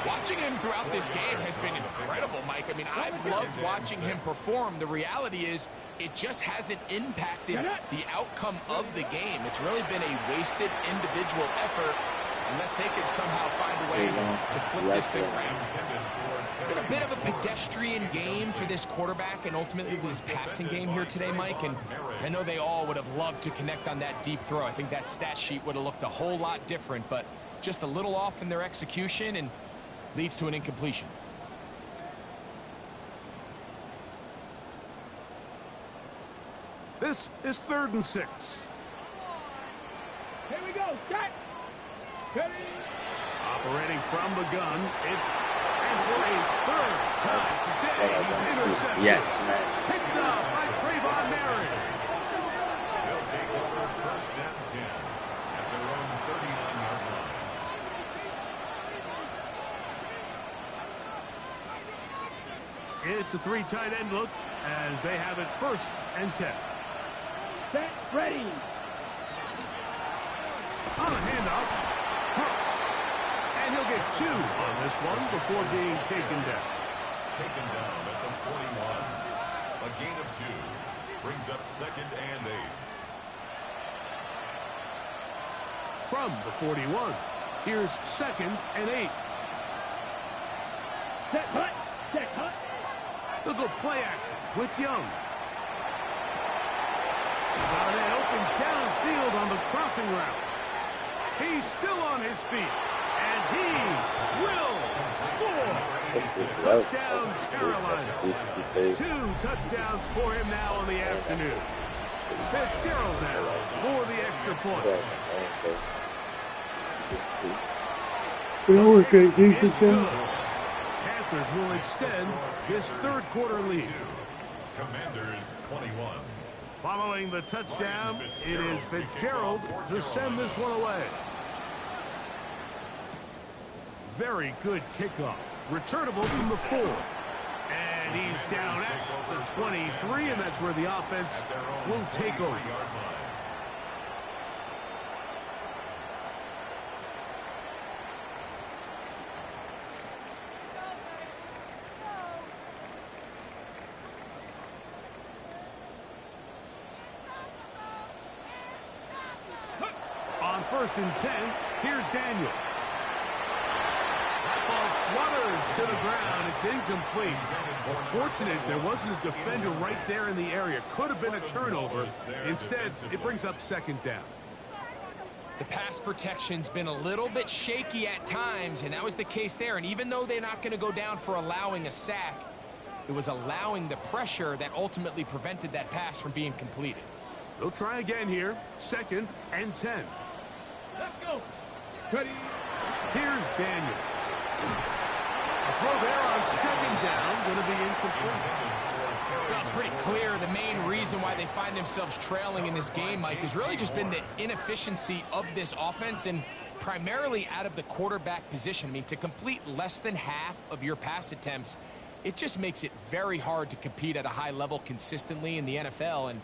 Watching him throughout this game has been incredible, Mike. I mean, I've loved watching him perform. The reality is it just hasn't impacted the outcome of the game. It's really been a wasted individual effort unless they could somehow find a way to flip this thing around. It's been a bit of a pedestrian game for this quarterback and ultimately this passing game here today, Mike. And I know they all would have loved to connect on that deep throw. I think that stat sheet would have looked a whole lot different, but just a little off in their execution and leads to an incompletion. This is 3rd and 6. Here we go. Set. Ready. Operating from the gun, it's and for a 3rd time today, he's intercepted. Picked up by Trayvon Merritt. They'll take over 1st and 10 at their own 39-yard line. It's a 3 tight end look as they have it 1st and 10. Set. Ready. On a handoff, Brooks. And he'll get 2 on this one before being taken down. Taken down at the 41. A gain of 2 brings up 2nd and 8. From the 41, Here's 2nd and 8. Set hut. Set hut. They'll go play action with Young. Got an open downfield on the crossing route. He's still on his feet. And he will score. Touchdown, Carolina. 2 touchdowns for him now on the afternoon. Fitzgerald now for the extra point. It's good. Panthers will extend this 3rd quarter lead. Commanders 21. Following the touchdown, it is Fitzgerald to send this one away. Very good kickoff. Returnable from the 4. And he's down at the 23, and that's where the offense will take over. On 1st and 10, here's Daniels. That ball flutters to the ground. It's incomplete. Fortunate there wasn't a defender right there in the area. Could have been a turnover. Instead, it brings up 2nd down. The pass protection's been a little bit shaky at times, and that was the case there. And even though they're not going to go down for allowing a sack, it was allowing the pressure that ultimately prevented that pass from being completed. They'll try again here. 2nd and 10. Let's go. Ready. Here's Daniel. A throw there on 2nd down. Going to be incomplete. Well, it's pretty clear the main reason why they find themselves trailing in this game, Mike, has really just been the inefficiency of this offense and primarily out of the quarterback position. I mean, to complete less than half of your pass attempts, it just makes it very hard to compete at a high level consistently in the NFL. And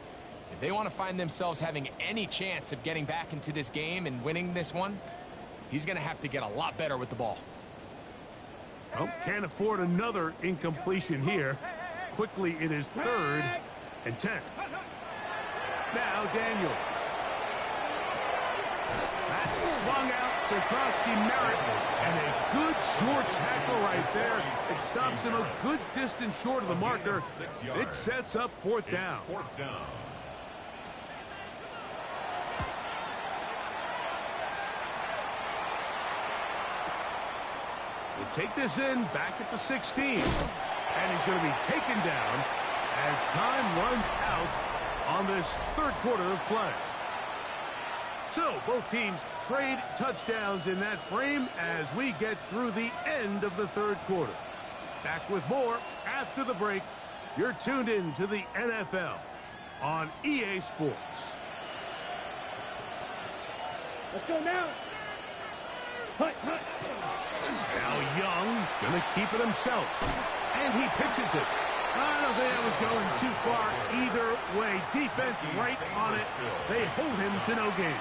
if they want to find themselves having any chance of getting back into this game and winning this one, he's going to have to get a lot better with the ball. Well, can't afford another incompletion here. Quickly, it is 3rd and 10. Now Daniels. That's swung out to Krosky Merritt, and a good short tackle right there. It stops him a good distance short of the marker. It sets up 4th down. They take this in back at the 16. And he's going to be taken down as time runs out on this 3rd quarter of play. So both teams trade touchdowns in that frame as we get through the end of the 3rd quarter. Back with more after the break. You're tuned in to the NFL on EA Sports. Let's go now. Hut, hut. Now Young going to keep it himself. And he pitches it. I don't think that was going too far either way. Defense right on it. They hold him to no gain.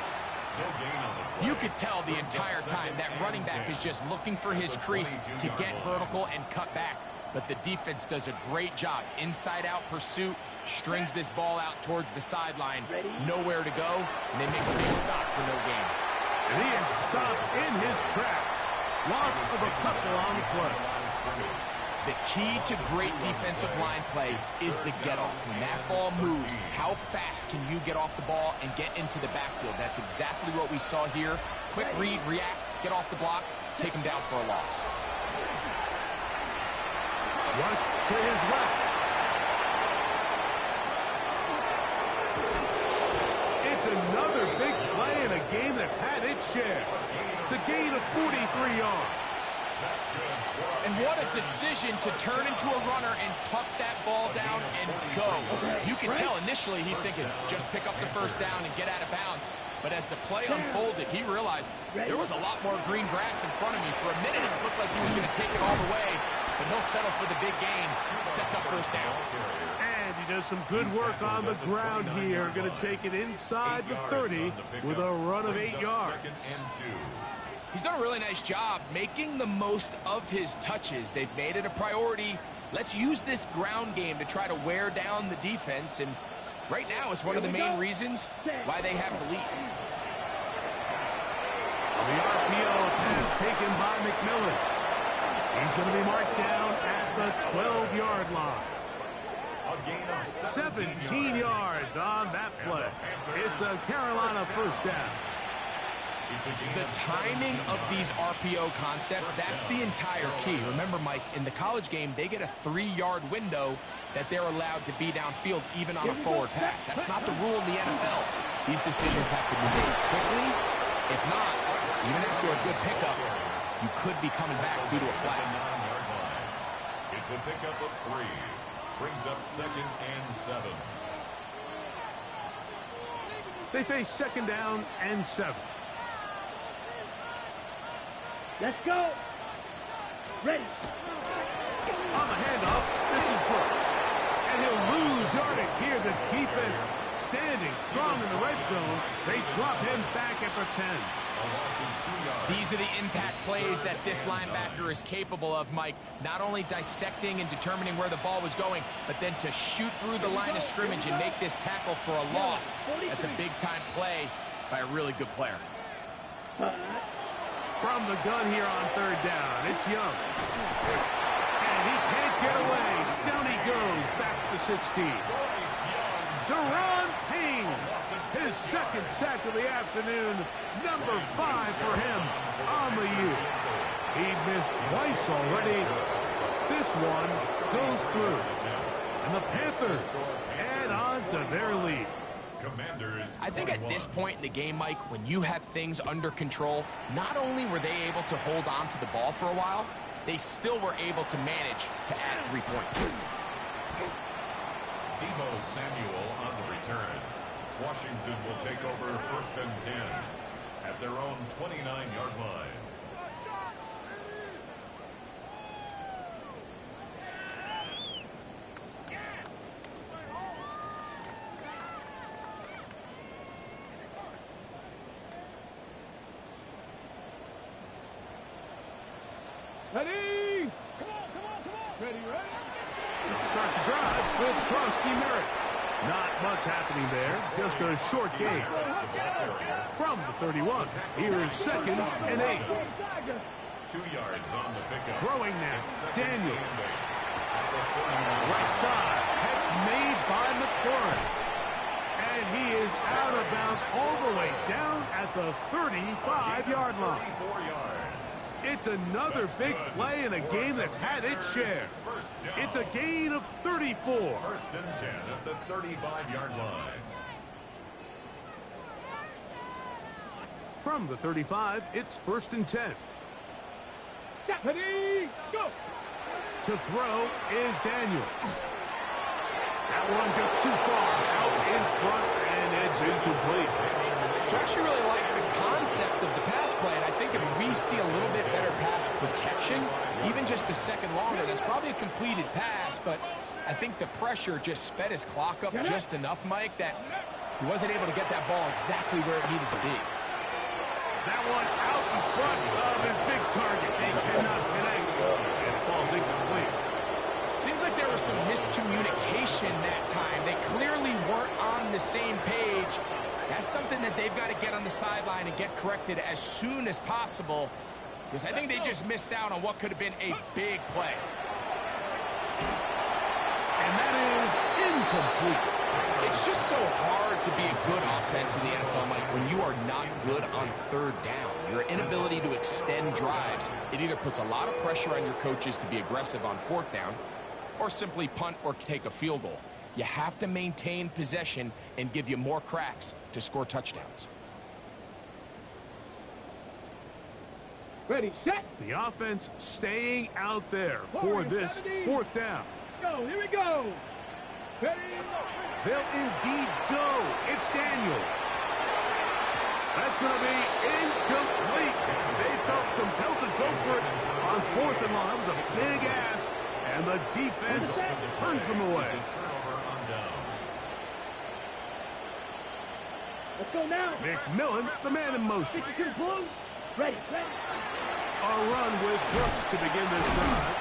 You could tell the entire time that running back is just looking for his crease to get vertical and cut back. But the defense does a great job. Inside-out pursuit, strings this ball out towards the sideline. Nowhere to go, and they make a big stop for no gain. And he is stopped in his tracks. Loss of a couple on the play. The key to great defensive line play is the get-off. When that ball moves, how fast can you get off the ball and get into the backfield? That's exactly what we saw here. Quick read, react, get off the block, take him down for a loss. Rush to his left. It's another big play in a game that's had its share. It's a gain of 43 yards. And what a decision to turn into a runner and tuck that ball down and go. You can tell initially he's thinking, just pick up the 1st down and get out of bounds. But as the play unfolded, he realized there was a lot more green grass in front of me. For a minute, it looked like he was going to take it all the way, but he'll settle for the big gain. Sets up 1st down. And he does some good work on the ground here. Going to take it inside the 30 with a run of 8 yards. He's done a really nice job making the most of his touches. They've made it a priority. Let's use this ground game to try to wear down the defense. And right now, it's one of the main reasons why they have the lead. The RPO pass taken by McMillan. He's going to be marked down at the 12-yard line. A gain of 17 yards on that play. It's a Carolina first down. The timing of these RPO concepts, that's the entire key. Remember, Mike, in the college game, they get a 3-yard window that they're allowed to be downfield even on a forward pass. That's not the rule in the NFL. These decisions have to be made quickly. If not, even after a good pickup, you could be coming back due to a flag. It's a pickup of 3. Brings up 2nd and 7. They face 2nd down and 7. Let's go. Ready. On the handoff, this is Brooks. And he'll lose yardage here. The defense standing strong in the red zone. They drop him back at the 10. These are the impact plays that this linebacker is capable of, Mike. Not only dissecting and determining where the ball was going, but then to shoot through the line of scrimmage and make this tackle for a loss. That's a big-time play by a really good player. From the gun here on 3rd down, it's Young. And he can't get away. Down he goes, back to 16. Deron Payne, his 2nd sack of the afternoon, number 5 for him on the year. He missed twice already. This one goes through. And the Panthers add on to their lead. I think at this point in the game, Mike, when you have things under control, not only were they able to hold on to the ball for a while, they still were able to manage to add 3 points. Deebo Samuel on the return. Washington will take over 1st and 10 at their own 29-yard line. Ready. Come on. Ready, right? Let's start the drive with Krosky Merritt. Not much happening there, just a short gain. From the 31, here's 2nd and 8. 2 yards on the pickup. Throwing now, Daniel. Right side, catch made by McLaurin. And he is out of bounds all the way down at the 35-yard line. 34 yards. It's another big play in a game that's had its share. It's a gain of 34. 1st and 10 at the 35-yard line. From the 35, it's 1st and 10. Ready. Go. To throw is Daniel. That one just too far out in front, and it's incomplete. So I actually really like the concept of the pass play, and I think if we see a little bit better pass protection, even just a second longer, that's probably a completed pass, but I think the pressure just sped his clock up just enough, Mike, that he wasn't able to get that ball exactly where it needed to be. That one out in front of his big target. They cannot connect, and it falls incomplete. Seems like there was some miscommunication that time. They clearly weren't on the same page. That's something that they've got to get on the sideline and get corrected as soon as possible, because I think they just missed out on what could have been a big play. And that is incomplete. It's just so hard to be a good offense in the NFL, Mike, when you are not good on 3rd down. Your inability to extend drives, it either puts a lot of pressure on your coaches to be aggressive on 4th down, or simply punt or take a field goal. You have to maintain possession and give you more cracks to score touchdowns. Ready, set. The offense staying out there for this 4th down. Go, here we go. Ready. They'll indeed go. It's Daniels. That's going to be incomplete. They felt compelled to go for it on 4th and long. That was a big ask, and the defense turns them away. Let's go now. McMillan, the man in motion. Ready, ready. A run with Brooks to begin this drive.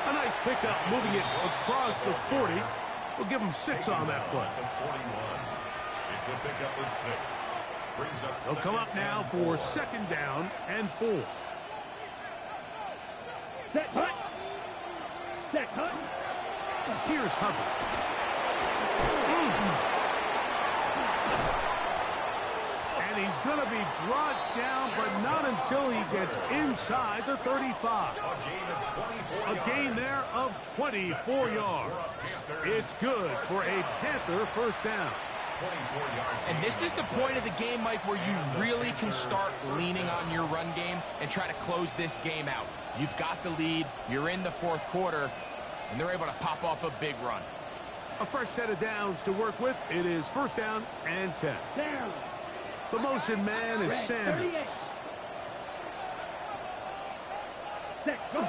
A nice pickup, moving it across the 40. We'll give him 6 on that play. It's a pickup of 6. Brings up They'll come up now for 2nd down and 4. Set hut. Set hut. Here's Hubbard. And he's going to be brought down, but not until he gets inside the 35. A gain there of 24 yards. It's good for a Panther 1st down. And this is the point of the game, Mike, where you really can start leaning on your run game and try to close this game out. You've got the lead, you're in the 4th quarter, and they're able to pop off a big run. A fresh set of downs to work with. It is 1st down and 10. Down. The motion man is Sanders. 38. Set go.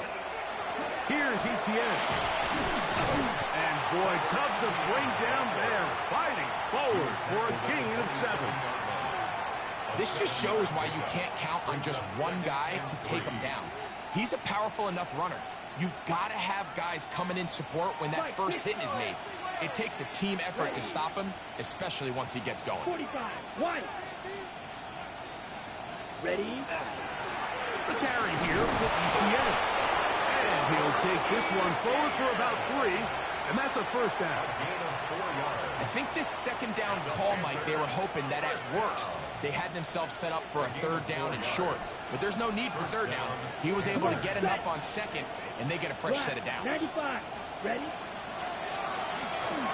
Here's ETN. And boy, tough to bring down there. Fighting forward for a gain of 7. This just shows why you can't count on just one guy to take him down. He's a powerful enough runner. You got to have guys coming in support when that first hit is made. It takes a team effort to stop him, especially once he gets going. 45. White. Ready. The carry here for ETN. And he'll take this one forward for about 3, and that's a 1st down. I think this 2nd down call, Mike, they were hoping that at worst they had themselves set up for a 3rd down and short. But there's no need for 3rd down. He was able to get enough on 2nd, and they get a fresh set of downs. 95. Ready.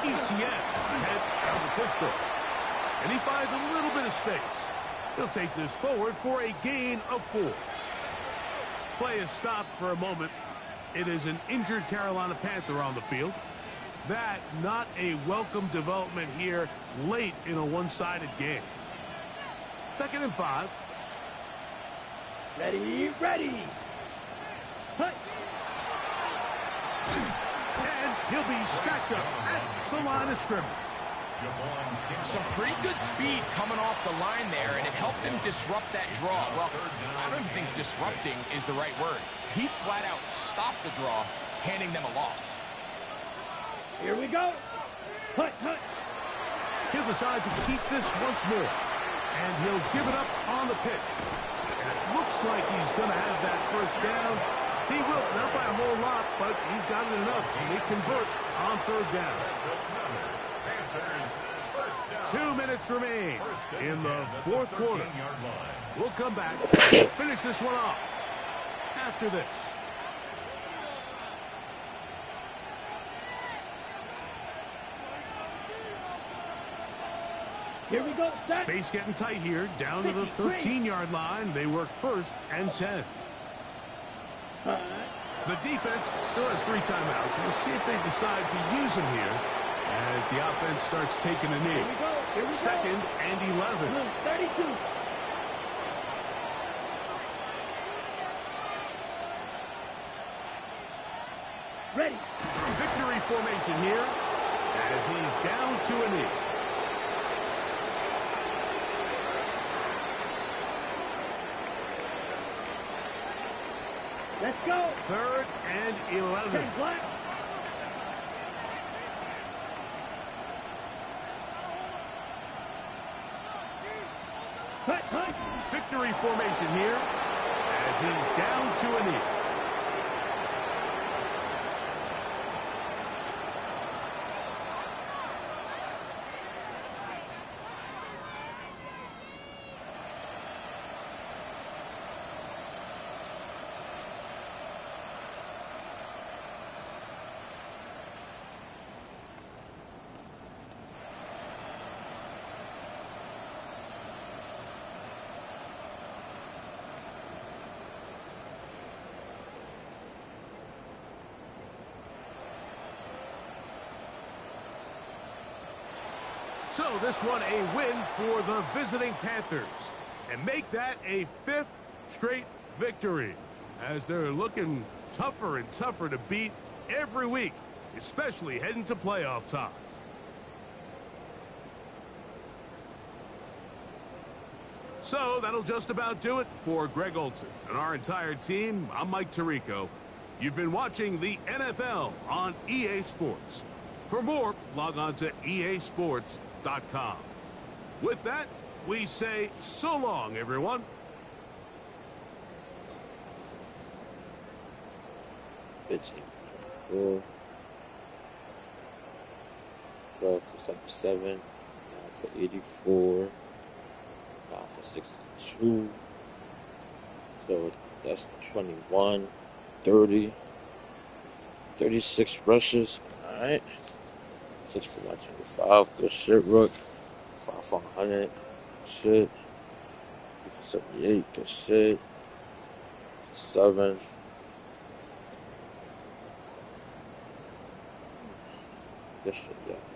ETN ahead of the pistol. And he finds a little bit of space. He'll take this forward for a gain of 4. Play is stopped for a moment. It is an injured Carolina Panther on the field. That not a welcome development here late in a one-sided game. 2nd and 5. Ready. Ready. Hut. And he'll be stacked up at the line of scrimmage. Some pretty good speed coming off the line there, and it helped him disrupt that draw. Well, I don't think disrupting is the right word. He flat out stopped the draw, handing them a loss. Here we go. Hut. Hut. He'll decide to keep this once more. And he'll give it up on the pitch. And it looks like he's going to have that 1st down. He will, not by a whole lot, but he's got it enough. They convert on 3rd down. 2 minutes remain in the 4th quarter. We'll come back, finish this one off after this. Here we go. Set. Space getting tight here, down to the 13-yard line. They work 1st and 10. The defense still has 3 timeouts. We'll see if they decide to use them here as the offense starts taking a knee. Here we go. Here we 2nd and 11. 32. Ready. Victory formation here as he's down to a knee. Let's go. 3rd and 11. 10 black. Hut. Victory formation here as he's down to a knee. So this one a win for the visiting Panthers and make that a 5th straight victory as they're looking tougher and tougher to beat every week, especially heading to playoff time. So that'll just about do it for Greg Olson and our entire team. I'm Mike Tirico. You've been watching the NFL on EA Sports. For more, log on to easports.com. With that, we say so long, everyone. 15 for 24. 12 for 77. 9 for 84. 9 for 62. So that's 21, 30, 36 rushes. Alright. 6 for 125. Good shit, Rook. 5 for 100. Shit. 3 for 78. Good shit. 3 for 7. Good shit, yeah.